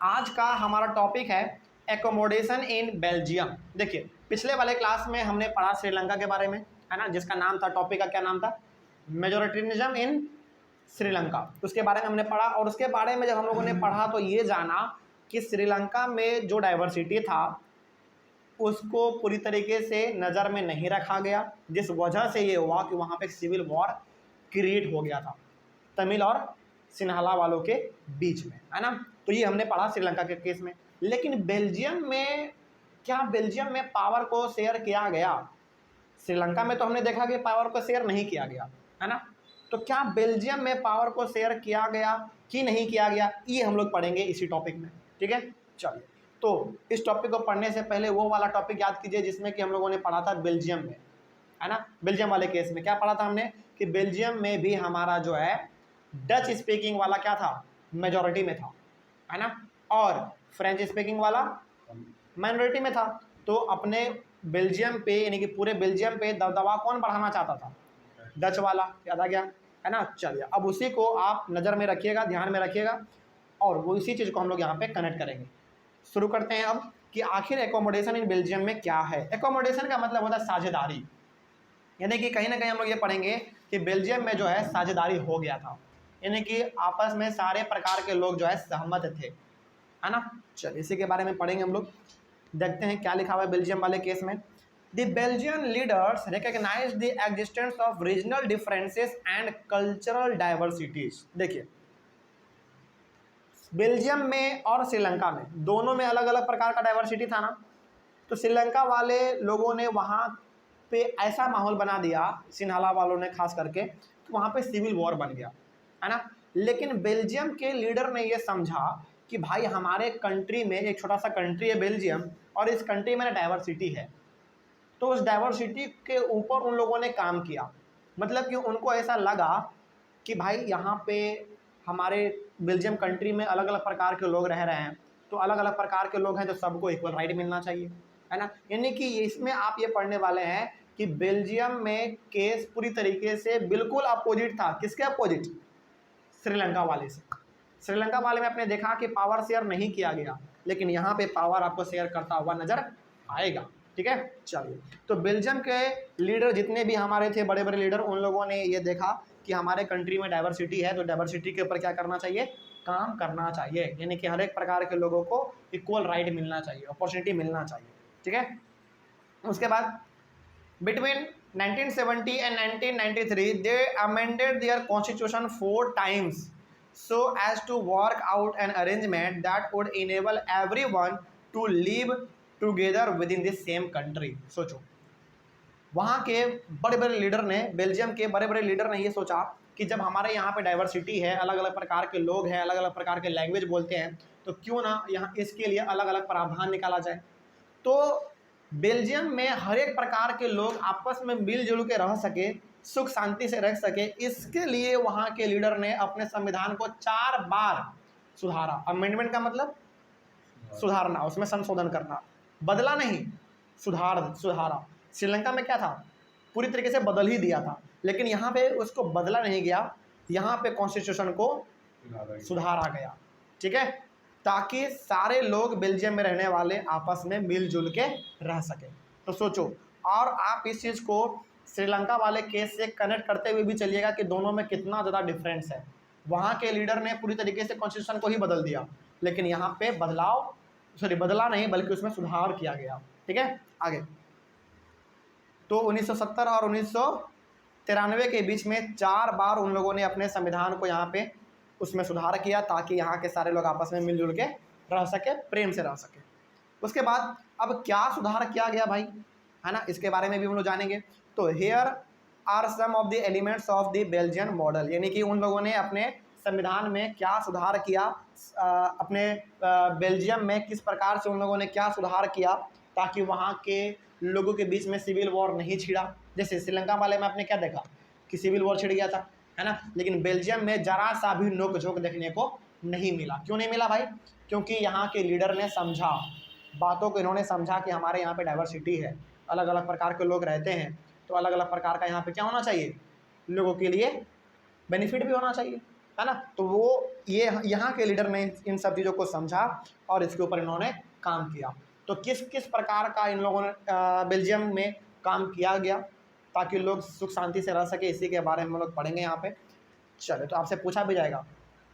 आज का हमारा टॉपिक है एकोमोडेशन इन बेल्जियम। देखिए पिछले वाले क्लास में हमने पढ़ा श्रीलंका के बारे में, है ना, जिसका नाम था, टॉपिक का क्या नाम था, मेजोरिटेरिज्म इन श्रीलंका। उसके बारे में हमने पढ़ा और उसके बारे में जब हम लोगों ने पढ़ा तो ये जाना कि श्रीलंका में जो डाइवर्सिटी था उसको पूरी तरीके से नज़र में नहीं रखा गया, जिस वजह से ये हुआ कि वहाँ पे सिविल वॉर क्रिएट हो गया था तमिल और सिन्हाला वालों के बीच में, है ना। तो ये हमने पढ़ा श्रीलंका के केस में। लेकिन बेल्जियम में क्या बेल्जियम में पावर को शेयर किया गया? श्रीलंका में तो हमने देखा कि पावर को शेयर नहीं किया गया, है ना। तो क्या बेल्जियम में पावर को शेयर किया गया कि नहीं किया गया, ये हम लोग पढ़ेंगे इसी टॉपिक में, ठीक है। चलिए, तो इस टॉपिक को पढ़ने से पहले वो वाला टॉपिक याद कीजिए जिसमें कि हम लोगों ने पढ़ा था बेल्जियम में, है ना। बेल्जियम वाले केस में क्या पढ़ा था हमने कि बेल्जियम में भी हमारा जो है डच स्पीकिंग वाला क्या था, मेजॉरिटी में था, है ना, और फ्रेंच स्पीकिंग वाला माइनॉरिटी में था। तो अपने बेल्जियम पे यानी कि पूरे बेल्जियम पे दबदबा कौन बढ़ाना चाहता था? डच वाला, याद आ गया, है ना। चलिए, अब उसी को आप नज़र में रखिएगा, ध्यान में रखिएगा और वो इसी चीज़ को हम लोग यहाँ पे कनेक्ट करेंगे। शुरू करते हैं अब कि आखिर एकोमोडेशन इन बेल्जियम में क्या है। एकोमोडेशन का मतलब होता है साझेदारी, यानी कि कहीं ना कहीं हम लोग ये पढ़ेंगे कि बेल्जियम में जो है साझेदारी हो गया था, यानी कि आपस में सारे प्रकार के लोग जो है सहमत थे, है ना। चलिए इसी के बारे में पढ़ेंगे हम लोग। देखते हैं क्या लिखा हुआ है बेल्जियम वाले केस में। The Belgian leaders recognise the existence of regional differences and cultural diversities. देखिए बेल्जियम में और श्रीलंका में दोनों में अलग अलग प्रकार का डाइवर्सिटी था ना। तो श्रीलंका वाले लोगों ने वहाँ पे ऐसा माहौल बना दिया, सिन्हाला वालों ने खास करके, तो वहाँ पे सिविल वॉर बन गया, है ना। लेकिन बेल्जियम के लीडर ने ये समझा कि भाई हमारे कंट्री में एक छोटा सा कंट्री है बेल्जियम और इस कंट्री में डाइवर्सिटी है, तो उस डाइवर्सिटी के ऊपर उन लोगों ने काम किया। मतलब कि उनको ऐसा लगा कि भाई यहाँ पे हमारे बेल्जियम कंट्री में अलग अलग प्रकार के लोग रह रहे हैं, तो अलग अलग प्रकार के लोग हैं तो सबको इक्वल राइट मिलना चाहिए, है ना। यानी कि इसमें आप ये पढ़ने वाले हैं कि बेल्जियम में केस पूरी तरीके से बिल्कुल अपोजिट था। किसके अपोजिट? श्रीलंका वाले से। श्रीलंका वाले में आपने देखा कि पावर शेयर नहीं किया गया, लेकिन यहाँ पे पावर आपको शेयर करता हुआ नजर आएगा, ठीक है। चलिए, तो बेल्जियम के लीडर जितने भी हमारे थे, बड़े बड़े लीडर, उन लोगों ने ये देखा कि हमारे कंट्री में डाइवर्सिटी है, तो डाइवर्सिटी के ऊपर क्या करना चाहिए, काम करना चाहिए, यानी कि हर एक प्रकार के लोगों को इक्वल राइट मिलना चाहिए, अपॉर्चुनिटी मिलना चाहिए, ठीक है। उसके बाद between 1970 and 1993 they amended their constitution 4 times so as to work out an arrangement that would enable everyone to live together within the same country। सोचो, वहाँ के बड़े बड़े लीडर ने, बेल्जियम के बड़े बड़े लीडर ने ये सोचा कि जब हमारे यहाँ पे डाइवर्सिटी है, अलग अलग प्रकार के लोग हैं, अलग अलग प्रकार के लैंग्वेज बोलते हैं, तो क्यों ना यहाँ इसके लिए अलग अलग प्रावधान निकाला जाए। तो बेल्जियम में हर एक प्रकार के लोग आपस में मिलजुल के रह सके, सुख शांति से रह सके, इसके लिए वहाँ के लीडर ने अपने संविधान को 4 बार सुधारा। अमेंडमेंट का मतलब सुधारना, उसमें संशोधन करना, बदला नहीं, सुधारा। श्रीलंका में क्या था, पूरी तरीके से बदल ही दिया था, लेकिन यहाँ पे उसको बदला नहीं गया, यहाँ पे कॉन्स्टिट्यूशन को सुधारा गया, ठीक है, ताकि सारे लोग बेल्जियम में रहने वाले आपस में मिलजुल के रह सके। तो सोचो, और आप इस चीज़ को श्रीलंका वाले केस से कनेक्ट करते हुए भी चलिएगा कि दोनों में कितना ज़्यादा डिफरेंस है। वहाँ के लीडर ने पूरी तरीके से कॉन्स्टिट्यूशन को ही बदल दिया, लेकिन यहाँ पे बदला नहीं बल्कि उसमें सुधार किया गया, ठीक है। आगे तो 1970 और 1993 के बीच में 4 बार उन लोगों ने अपने संविधान को यहाँ पे उसमें सुधार किया, ताकि यहाँ के सारे लोग आपस में मिलजुल के रह सके, प्रेम से रह सके। उसके बाद अब क्या सुधार किया गया भाई, है ना, इसके बारे में भी हम लोग जानेंगे। तो here are some of the elements of the Belgian model, यानी कि उन लोगों ने अपने संविधान में क्या सुधार किया, अपने बेल्जियम में किस प्रकार से उन लोगों ने क्या सुधार किया ताकि वहाँ के लोगों के बीच में सिविल वॉर नहीं छिड़ा। जैसे श्रीलंका वाले में आपने क्या देखा कि सिविल वॉर छिड़ गया था, है ना, लेकिन बेल्जियम में जरा सा भी नोक झोंक देखने को नहीं मिला। क्यों नहीं मिला भाई? क्योंकि यहाँ के लीडर ने समझा, बातों को इन्होंने समझा कि हमारे यहाँ पे डाइवर्सिटी है, अलग अलग प्रकार के लोग रहते हैं, तो अलग अलग प्रकार का यहाँ पे क्या होना चाहिए, लोगों के लिए बेनिफिट भी होना चाहिए, है ना। तो वो ये यहाँ के लीडर ने इन सब चीज़ों को समझा और इसके ऊपर इन्होंने काम किया। तो किस किस प्रकार का इन लोगों ने बेल्जियम में काम किया गया ताकि लोग सुख शांति से रह सके, इसी के बारे में हम लोग पढ़ेंगे यहाँ पे। चलो, तो आपसे पूछा भी जाएगा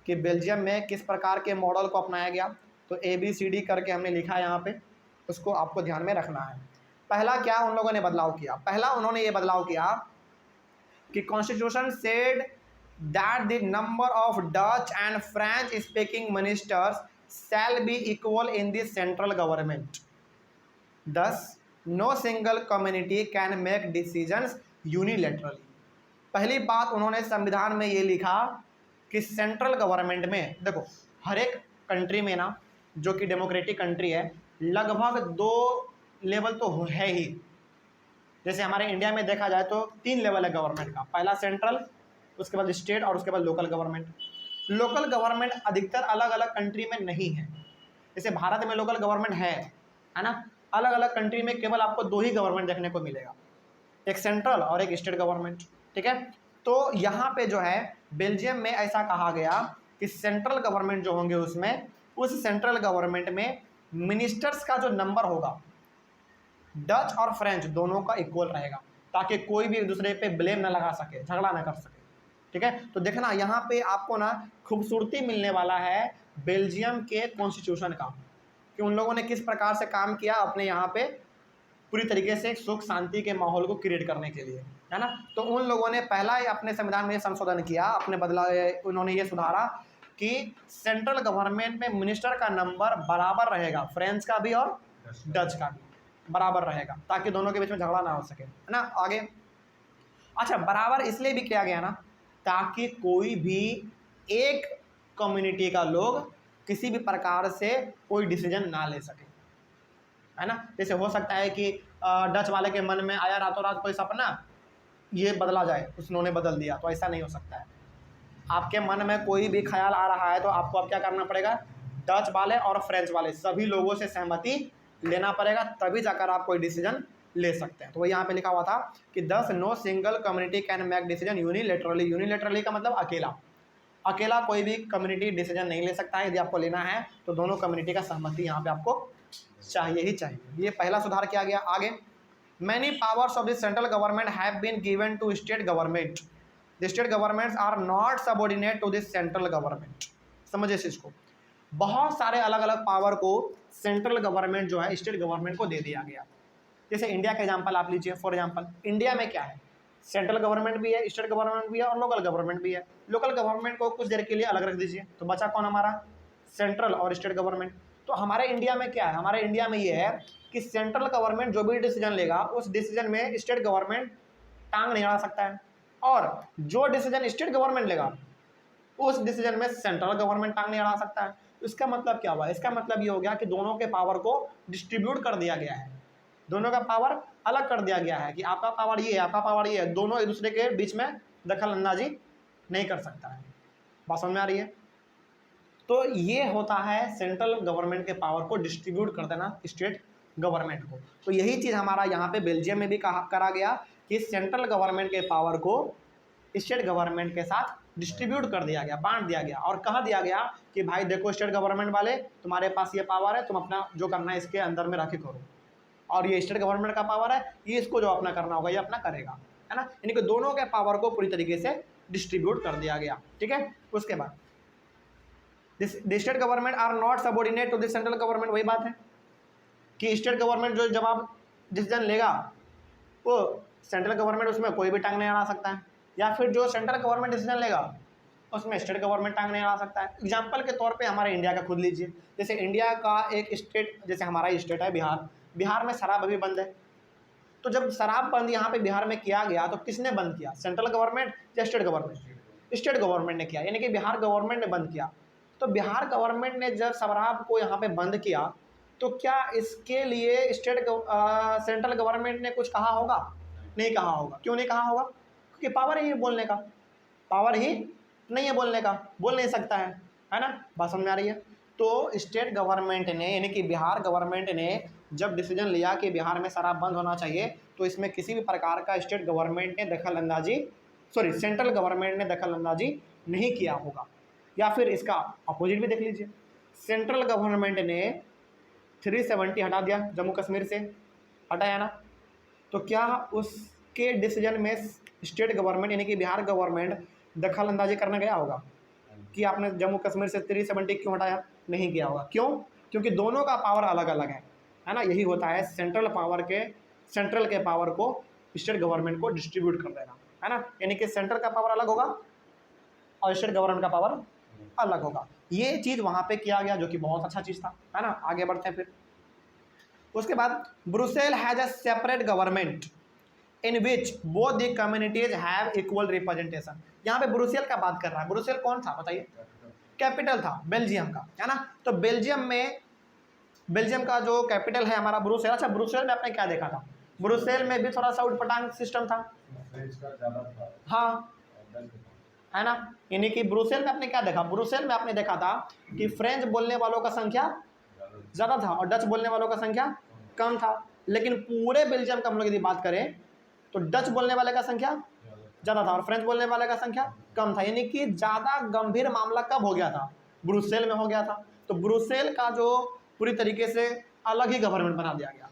कि बेल्जियम में किस प्रकार के मॉडल को अपनाया गया। तो ABCD करके हमने लिखा है यहाँ पे, उसको आपको ध्यान में रखना है। पहला क्या उन लोगों ने बदलाव किया? पहला उन्होंने ये बदलाव किया कि constitution said that the number of Dutch and French speaking ministers shall be equal in the central government. Thus, no single community can make decisions unilaterally। पहली बात उन्होंने संविधान में ये लिखा कि सेंट्रल गवर्नमेंट में, देखो हर एक कंट्री में ना, जो कि डेमोक्रेटिक कंट्री है, लगभग 2 लेवल तो है ही। जैसे हमारे इंडिया में देखा जाए तो 3 लेवल है गवर्नमेंट का, पहला सेंट्रल, उसके बाद स्टेट और उसके बाद लोकल गवर्नमेंट। लोकल गवर्नमेंट अधिकतर अलग अलग कंट्री में नहीं है। जैसे भारत में लोकल गवर्नमेंट है ना, अलग अलग कंट्री में केवल आपको 2 ही गवर्नमेंट देखने को मिलेगा, एक सेंट्रल और एक स्टेट गवर्नमेंट, ठीक है। तो यहाँ पे जो है बेल्जियम में ऐसा कहा गया कि सेंट्रल गवर्नमेंट जो होंगे उसमें, उस सेंट्रल गवर्नमेंट में मिनिस्टर्स का जो नंबर होगा डच और फ्रेंच दोनों का इक्वल रहेगा, ताकि कोई भी एक दूसरे पे ब्लेम ना लगा सके, झगड़ा ना कर सके, ठीक है। तो देखना यहाँ पे आपको ना खूबसूरती मिलने वाला है बेल्जियम के कॉन्स्टिट्यूशन का, कि उन लोगों ने किस प्रकार से काम किया अपने यहाँ पे पूरी तरीके से सुख शांति के माहौल को क्रिएट करने के लिए, है ना। तो उन लोगों ने पहला ही अपने संविधान में संशोधन किया, अपने बदलाव उन्होंने ये सुधारा कि सेंट्रल गवर्नमेंट में मिनिस्टर का नंबर बराबर रहेगा, फ्रेंच का भी और डच का भी बराबर रहेगा, ताकि दोनों के बीच में झगड़ा ना हो सके, है ना। आगे अच्छा, बराबर इसलिए भी किया गया ना ताकि कोई भी एक कम्युनिटी का लोग किसी भी प्रकार से कोई डिसीजन ना ले सके, है ना। जैसे हो सकता है कि डच वाले के मन में आया रातों रात कोई सपना, ये बदला जाए, उन्होंने बदल दिया, तो ऐसा नहीं हो सकता है। आपके मन में कोई भी ख्याल आ रहा है तो आपको अब क्या करना पड़ेगा, डच वाले और फ्रेंच वाले सभी लोगों से सहमति लेना पड़ेगा, तभी जाकर आप कोई डिसीजन ले सकते हैं। तो वही यहाँ पे लिखा हुआ था कि thus no single community can make decision unilaterally. Unilaterally का मतलब अकेला, अकेला कोई भी कम्युनिटी डिसीजन नहीं ले सकता है। यदि आपको लेना है तो दोनों कम्युनिटी का सहमति यहाँ पे आपको चाहिए ही चाहिए। ये पहला सुधार किया गया। आगे, many powers of the central government have been given to state government. The state governments are not subordinate to the central government. समझिए इस चीज को, बहुत सारे अलग अलग पावर को सेंट्रल गवर्नमेंट जो है स्टेट गवर्नमेंट को दे दिया गया। जैसे इंडिया का एग्जांपल आप लीजिए, फॉर एग्जांपल इंडिया में क्या है, सेंट्रल गवर्नमेंट भी है, स्टेट गवर्नमेंट भी है और लोकल गवर्नमेंट भी है। लोकल गवर्नमेंट को कुछ देर के लिए अलग रख दीजिए, तो बचा कौन हमारा, सेंट्रल और स्टेट गवर्नमेंट। तो हमारे इंडिया में क्या है, हमारे इंडिया में ये है कि सेंट्रल गवर्नमेंट जो भी डिसीजन लेगा उस डिसीजन में स्टेट गवर्नमेंट टांग नहीं अड़ा सकता है, और जो डिसीजन स्टेट गवर्नमेंट लेगा उस डिसीजन में सेंट्रल गवर्नमेंट टांग नहीं अड़ा सकता है। इसका मतलब क्या हुआ, इसका मतलब ये हो गया कि दोनों के पावर को डिस्ट्रीब्यूट कर दिया गया है, दोनों का पावर अलग कर दिया गया है कि आपका पावर ये है, आपका पावर ये है, दोनों एक दूसरे के बीच में दखल अंदाजी नहीं कर सकता है। बात समझ में आ रही है। तो ये होता है सेंट्रल गवर्नमेंट के पावर को डिस्ट्रीब्यूट कर देना स्टेट गवर्नमेंट को। तो यही चीज़ हमारा यहाँ पे बेल्जियम में भी करा गया कि सेंट्रल गवर्नमेंट के पावर को स्टेट गवर्नमेंट के साथ डिस्ट्रीब्यूट कर दिया गया, बांट दिया गया, और कहा दिया गया कि भाई देखो स्टेट गवर्नमेंट वाले तुम्हारे पास ये पावर है, तुम अपना जो करना है इसके अंदर में रखे करो, और ये स्टेट गवर्नमेंट का पावर है, ये इसको जो अपना करना होगा ये अपना करेगा, है ना। यानी कि दोनों के पावर को पूरी तरीके से डिस्ट्रीब्यूट कर दिया गया, ठीक है। उसके बाद the state government are not subordinate to the central government. वही बात है कि स्टेट गवर्नमेंट जो जवाब डिसीजन लेगा वो सेंट्रल गवर्नमेंट उसमें कोई भी टांग नहीं अड़ा सकता है, या फिर जो सेंट्रल गवर्नमेंट डिसीजन लेगा उसमें स्टेट गवर्नमेंट टांग नहीं अड़ा सकता है। एग्जाम्पल के तौर पे हमारे इंडिया का खुद लीजिए, जैसे इंडिया का एक स्टेट, जैसे हमारा स्टेट है बिहार, बिहार में शराब अभी बंद है। तो जब शराब बंद यहाँ पे बिहार में किया गया तो किसने बंद किया, सेंट्रल गवर्नमेंट या स्टेट गवर्नमेंट? स्टेट गवर्नमेंट ने किया, यानी कि बिहार गवर्नमेंट ने बंद किया। तो बिहार गवर्नमेंट ने जब शराब को यहाँ पे बंद किया तो क्या इसके लिए सेंट्रल गवर्नमेंट ने कुछ कहा होगा? नहीं कहा होगा। क्यों नहीं कहा होगा? क्योंकि पावर ही है बोलने का, पावर ही नहीं है बोलने का, बोल नहीं सकता है ना। बात समझ में आ रही है। तो स्टेट गवर्नमेंट ने यानी कि बिहार गवर्नमेंट ने जब डिसीजन लिया कि बिहार में शराब बंद होना चाहिए, तो इसमें किसी भी प्रकार का स्टेट गवर्नमेंट ने दखल अंदाजी, सॉरी सेंट्रल गवर्नमेंट ने दखल अंदाजी नहीं किया होगा। या फिर इसका अपोजिट भी देख लीजिए, सेंट्रल गवर्नमेंट ने 370 हटा दिया, जम्मू कश्मीर से हटाया ना, तो क्या उसके डिसीजन में स्टेट गवर्नमेंट यानी कि बिहार गवर्नमेंट दखल अंदाजी करने गया होगा कि आपने जम्मू कश्मीर से 370 क्यों हटाया? नहीं किया होगा। क्यों? क्योंकि दोनों का पावर अलग अलग है ना। यही होता है सेंट्रल के पावर को स्टेट गवर्नमेंट को डिस्ट्रीब्यूट कर देना, है ना। यानी कि सेंट्रल का पावर अलग होगा और स्टेट गवर्नमेंट का पावर अलग होगा। ये चीज़ वहाँ पे किया गया, जो कि बहुत अच्छा चीज़ था, है ना। आगे बढ़ते हैं फिर। उसके बाद Brussels has a separate government in which both the communities have equal representation. यहाँ पे ब्रुसेल का बात कर रहा है। ब्रुसेल कौन था बताइए? कैपिटल था बेल्जियम का, है ना। तो बेल्जियम का जो कैपिटल है हमारा ब्रुसेल। अच्छा, ब्रुसेल में आपने क्या देखा था? ब्रुसेल में भी थोड़ा सा उटपटांग सिस्टम था, हाँ, है ना। यानी कि ब्रुसेल में आपने क्या देखा? ब्रुसेल में आपने देखा था कि फ्रेंच बोलने वालों का संख्या ज़्यादा था और डच बोलने वालों का संख्या कम था। लेकिन पूरे बेल्जियम का हम लोग यदि बात करें तो डच बोलने वाले का संख्या ज़्यादा था और फ्रेंच बोलने वाले का संख्या कम था। यानी कि ज़्यादा गंभीर मामला कब हो गया था? ब्रुसेल में हो गया था। तो ब्रुसेल का जो पूरी तरीके से अलग ही गवर्नमेंट बना दिया गया,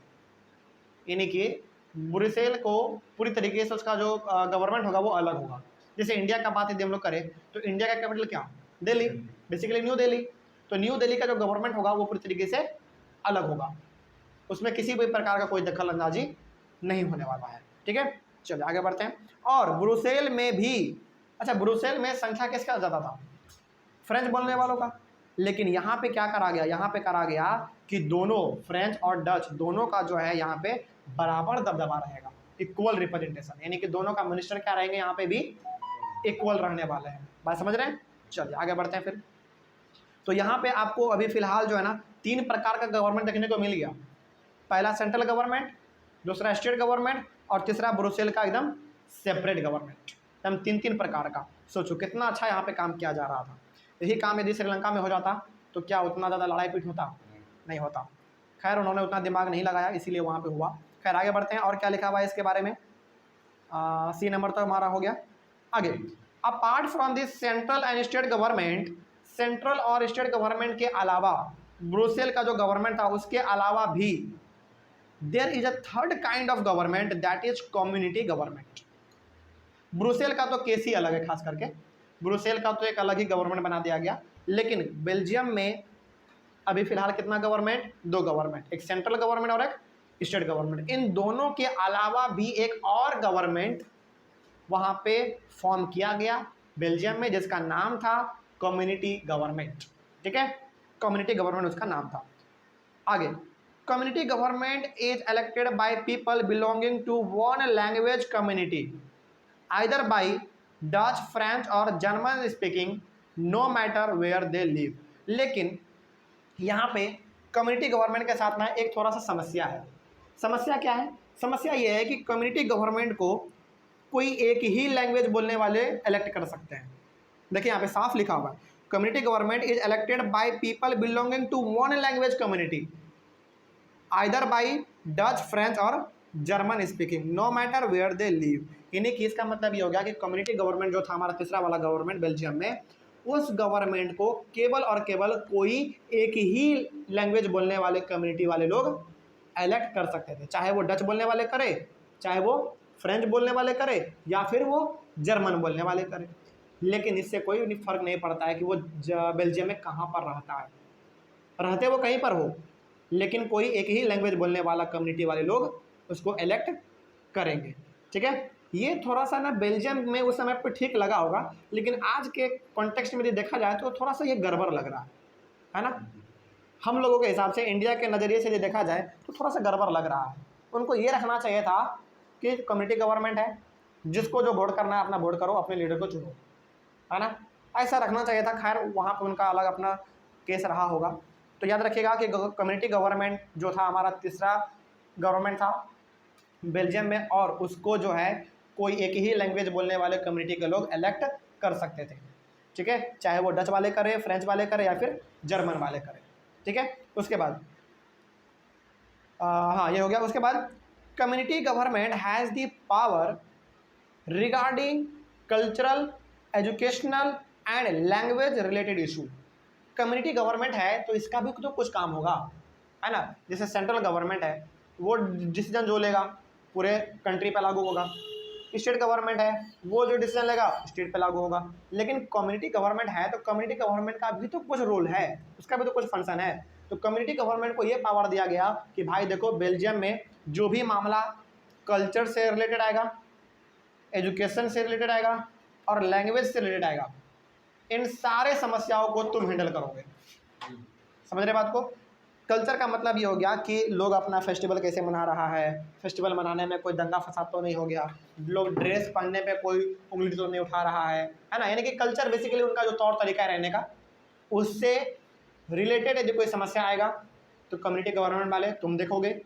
यानी कि ब्रुसेल को पूरी तरीके से उसका जो गवर्नमेंट होगा वो अलग होगा। जैसे इंडिया का बात यदि हम लोग करें तो इंडिया का कैपिटल क्या? Delhi, basically new Delhi. तो न्यू दिल्ली का जो गवर्नमेंट होगा वो पूरी तरीके से अलग होगा, उसमें किसी भी प्रकार का कोई दखल अंदाजी नहीं होने वाला है, ठीक है। चलिए आगे बढ़ते हैं। और ब्रुसेल में भी, अच्छा, ब्रुसेल में संख्या किसका ज़्यादा था? फ्रेंच बोलने वालों का। लेकिन यहाँ पे क्या करा गया? यहाँ पे करा गया कि दोनों फ्रेंच और डच दोनों का जो है यहाँ पे बराबर दबदबा रहेगा, इक्वल रिप्रेजेंटेशन, यानी कि दोनों का मिनिस्टर क्या रहेंगे यहाँ पे भी इक्वल रहने वाले हैं। बात समझ रहे हैं? चलिए आगे बढ़ते हैं फिर। तो यहाँ पे आपको अभी फिलहाल जो है ना 3 प्रकार का गवर्नमेंट देखने को मिल गया। पहला सेंट्रल गवर्नमेंट, दूसरा स्टेट गवर्नमेंट और तीसरा ब्रुसेल का एकदम सेपरेट गवर्नमेंट, एकदम 3 प्रकार का। सोचो कितना अच्छा यहाँ पे काम किया जा रहा था। यही काम यदि श्रीलंका में हो जाता तो क्या उतना ज़्यादा लड़ाई पीट होता? नहीं होता। खैर उन्होंने उतना दिमाग नहीं लगाया, इसीलिए वहाँ पे हुआ। खैर आगे बढ़ते हैं। और क्या लिखा हुआ है इसके बारे में? सी नंबर तो हमारा हो गया। आगे, apart from this central and state government, central और स्टेट गवर्नमेंट के अलावा ब्रुसेल का जो गवर्नमेंट था उसके अलावा भी there is a third kind of government that is community government. Brussels का तो केस ही अलग है, खास करके ब्रुसेल का तो एक अलग ही गवर्नमेंट बना दिया गया। लेकिन बेल्जियम में अभी फिलहाल कितना गवर्नमेंट? 2 गवर्नमेंट, एक सेंट्रल गवर्नमेंट और एक स्टेट गवर्नमेंट। इन दोनों के अलावा भी एक और गवर्नमेंट वहां पे फॉर्म किया गया बेल्जियम में, जिसका नाम था कम्युनिटी गवर्नमेंट, ठीक है। कम्युनिटी गवर्नमेंट उसका नाम था। आगे, community government is elected by people belonging to one language community either by Dutch, French और German speaking, no matter where they live. लेकिन यहाँ पे कम्युनिटी गवर्नमेंट के साथ में एक थोड़ा सा समस्या है। समस्या क्या है? समस्या ये है कि कम्युनिटी गवर्नमेंट को कोई एक ही लैंग्वेज बोलने वाले इलेक्ट कर सकते हैं। देखिए यहाँ पे साफ लिखा हुआ है, community government is elected by people belonging to one language community either by Dutch, French और German speaking, no matter where they live. यानी कि इसका मतलब ये हो गया कि कम्युनिटी गवर्नमेंट जो था हमारा तीसरा वाला गवर्नमेंट बेल्जियम में, उस गवर्नमेंट को केवल और केवल कोई एक ही लैंग्वेज बोलने वाले कम्युनिटी वाले लोग इलेक्ट कर सकते थे। चाहे वो डच बोलने वाले करे, चाहे वो फ्रेंच बोलने वाले करे, या फिर वो जर्मन बोलने वाले करे। लेकिन इससे कोई फर्क नहीं पड़ता है कि वो बेल्जियम में कहाँ पर रहता है, रहते वो कहीं पर हो, लेकिन कोई एक ही लैंग्वेज बोलने वाला कम्युनिटी वाले लोग उसको इलेक्ट करेंगे, ठीक है। ये थोड़ा सा ना बेल्जियम में उस समय पे ठीक लगा होगा, लेकिन आज के कॉन्टेक्स्ट में यदि देखा जाए तो थोड़ा सा ये गड़बड़ लग रहा है ना। हम लोगों के हिसाब से, इंडिया के नज़रिए से यदि देखा जाए तो थोड़ा सा गड़बड़ लग रहा है। उनको ये रखना चाहिए था कि कम्युनिटी गवर्नमेंट है, जिसको जो वोट करना है अपना वोट करो, अपने लीडर को चुनो, है ना, ऐसा रखना चाहिए था। खैर वहाँ पर उनका अलग अपना केस रहा होगा। तो याद रखिएगा कि कम्युनिटी गवर्नमेंट जो था हमारा तीसरा गवर्नमेंट था बेल्जियम में, और उसको जो है कोई एक ही लैंग्वेज बोलने वाले कम्युनिटी के लोग इलेक्ट कर सकते थे, ठीक है। चाहे वो डच वाले करे, फ्रेंच वाले करे या फिर जर्मन वाले करे, ठीक है। उसके बाद हाँ ये हो गया। उसके बाद community government has the power regarding cultural, educational and language related issue. Community government है तो इसका भी तो कुछ काम होगा, है ना। जैसे सेंट्रल गवर्नमेंट है वो डिसीजन जो लेगा पूरे कंट्री पे लागू होगा, स्टेट गवर्नमेंट है वो जो डिसीजन लेगा स्टेट पे लागू होगा। लेकिन कम्युनिटी गवर्नमेंट है तो कम्युनिटी गवर्नमेंट का भी तो कुछ रोल है, उसका भी तो कुछ फंक्शन है। तो कम्युनिटी गवर्नमेंट को ये पावर दिया गया कि भाई देखो बेल्जियम में जो भी मामला कल्चर से रिलेटेड आएगा, एजुकेशन से रिलेटेड आएगा और लैंग्वेज से रिलेटेड आएगा, इन सारे समस्याओं को तुम हैंडल करोगे। समझ रहे बात को। कल्चर का मतलब ये हो गया कि लोग अपना फेस्टिवल कैसे मना रहा है, फेस्टिवल मनाने में कोई दंगा फसाद तो नहीं हो गया, लोग ड्रेस पहनने पे कोई उंगली तो नहीं उठा रहा है ना। यानी कि कल्चर बेसिकली उनका जो तौर तरीका है रहने का, उससे रिलेटेड यदि कोई समस्या आएगा तो कम्युनिटी गवर्नमेंट वाले तुम देखोगे।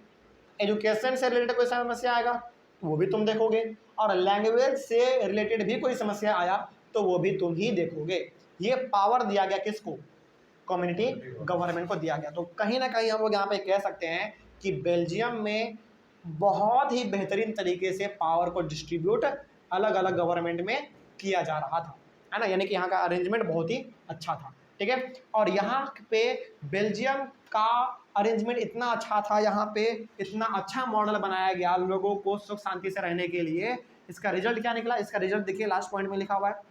एजुकेशन से रिलेटेड कोई समस्या आएगा वो भी तुम देखोगे, और लैंग्वेज से रिलेटेड भी कोई समस्या आया तो वो भी तुम ही देखोगे। ये पावर दिया गया किसको? कम्युनिटी गवर्नमेंट को दिया गया। तो कहीं ना कहीं हम लोग यहाँ पे कह सकते हैं कि बेल्जियम में बहुत ही बेहतरीन तरीके से पावर को डिस्ट्रीब्यूट अलग अलग गवर्नमेंट में किया जा रहा था, है ना। यानी कि यहाँ का अरेंजमेंट बहुत ही अच्छा था, ठीक है। और यहाँ पे बेल्जियम का अरेंजमेंट इतना अच्छा था, यहाँ पे इतना अच्छा मॉडल बनाया गया लोगों को सुख शांति से रहने के लिए। इसका रिजल्ट क्या निकला? इसका रिजल्ट देखिए लास्ट पॉइंट में लिखा हुआ है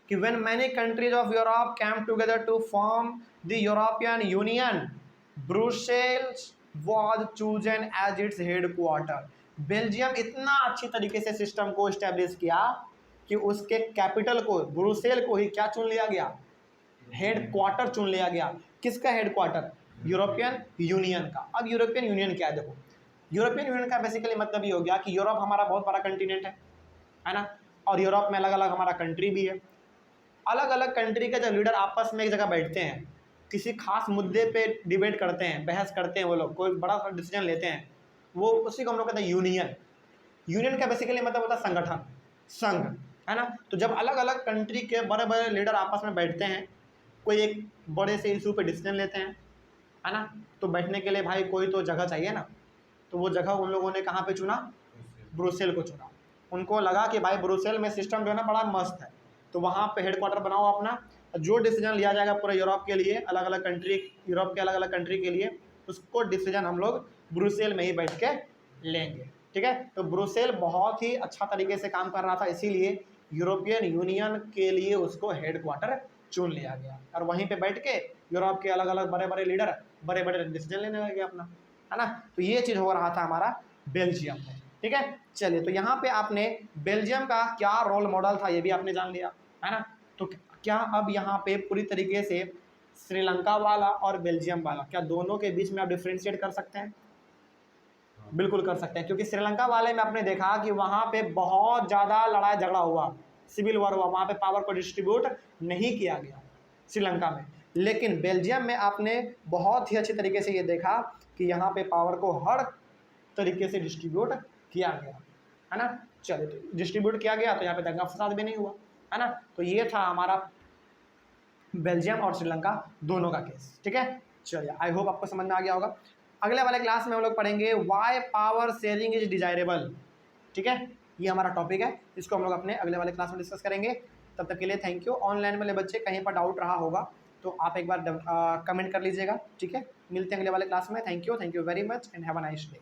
कि when many countries of Europe came together to form the European Union, Brussels was chosen as its headquarter। Belgium इतना अच्छी तरीके से सिस्टम को स्टैब्लिश किया कि उसके कैपिटल को ब्रुसेल को ही क्या चुन लिया गया? हेडक्वार्टर चुन लिया गया। किसका हेडक्वार्टर? यूरोपियन यूनियन का। अब यूरोपियन यूनियन क्या है? देखो, यूरोपियन यूनियन का बेसिकली मतलब ये हो गया कि यूरोप हमारा बहुत बड़ा कंटिनेंट है ना, और यूरोप में अलग अलग हमारा कंट्री भी है। अलग अलग कंट्री के जब लीडर आपस में एक जगह बैठते हैं, किसी खास मुद्दे पे डिबेट करते हैं, बहस करते हैं, वो लोग कोई बड़ा डिसीजन लेते हैं, वो उसी को हम लोग कहते हैं यूनियन। यूनियन का बेसिकली मतलब होता है संगठन, संघ, है ना। तो जब अलग अलग कंट्री के बड़े बड़े लीडर आपस में बैठते हैं, कोई एक बड़े से इशू पे डिसीजन लेते हैं, है ना, तो बैठने के लिए भाई कोई तो जगह चाहिए ना। तो वो जगह उन लोगों ने कहाँ पे चुना? ब्रुसेल को चुना। उनको लगा कि भाई ब्रुसेल में सिस्टम जो है ना बड़ा मस्त है, तो वहाँ पे हेडक्वार्टर बनाओ अपना। जो डिसीजन लिया जाएगा पूरे यूरोप के लिए, अलग अलग कंट्री, यूरोप के अलग अलग कंट्री के लिए, उसको डिसीजन हम लोग ब्रुसेल में ही बैठ के लेंगे, ठीक है। तो ब्रुसेल बहुत ही अच्छा तरीके से काम कर रहा था, इसीलिए यूरोपियन यूनियन के लिए उसको हेडक्वार्टर चुन लिया गया, और वहीं पे बैठ के यूरोप के अलग अलग बड़े बड़े लीडर बड़े बड़े डिसीजन लेने लगे अपना, है ना। तो ये चीज़ हो रहा था हमारा बेल्जियम में, ठीक है। चलिए, तो यहाँ पे आपने बेल्जियम का क्या रोल मॉडल था ये भी आपने जान लिया, है ना। तो क्या अब यहाँ पे पूरी तरीके से श्रीलंका वाला और बेल्जियम वाला, क्या दोनों के बीच में आप डिफ्रेंशिएट कर सकते हैं? बिल्कुल कर सकते हैं, क्योंकि श्रीलंका वाले में आपने देखा कि वहाँ पे बहुत ज़्यादा लड़ाई झगड़ा हुआ, सिविल वॉर हुआ, वहाँ पे पावर को डिस्ट्रीब्यूट नहीं किया गया श्रीलंका में। लेकिन बेल्जियम में आपने बहुत ही अच्छे तरीके से ये देखा कि यहाँ पे पावर को हर तरीके से डिस्ट्रीब्यूट किया गया, है ना। चलिए, तो डिस्ट्रीब्यूट किया गया तो यहाँ पे दंगा फसाद भी नहीं हुआ, है ना। तो ये था हमारा बेल्जियम और श्रीलंका दोनों का केस, ठीक है। चलिए, आई होप आपको समझ में आ गया होगा। अगले वाले क्लास में हम लोग पढ़ेंगे why power sharing is desirable, ठीक है। ये हमारा टॉपिक है, इसको हम लोग अपने अगले वाले क्लास में डिस्कस करेंगे। तब तक के लिए थैंक यू। ऑनलाइन वाले बच्चे कहीं पर डाउट रहा होगा तो आप एक बार कमेंट कर लीजिएगा, ठीक है। मिलते हैं अगले वाले क्लास में। Thank you very much and have a nice day.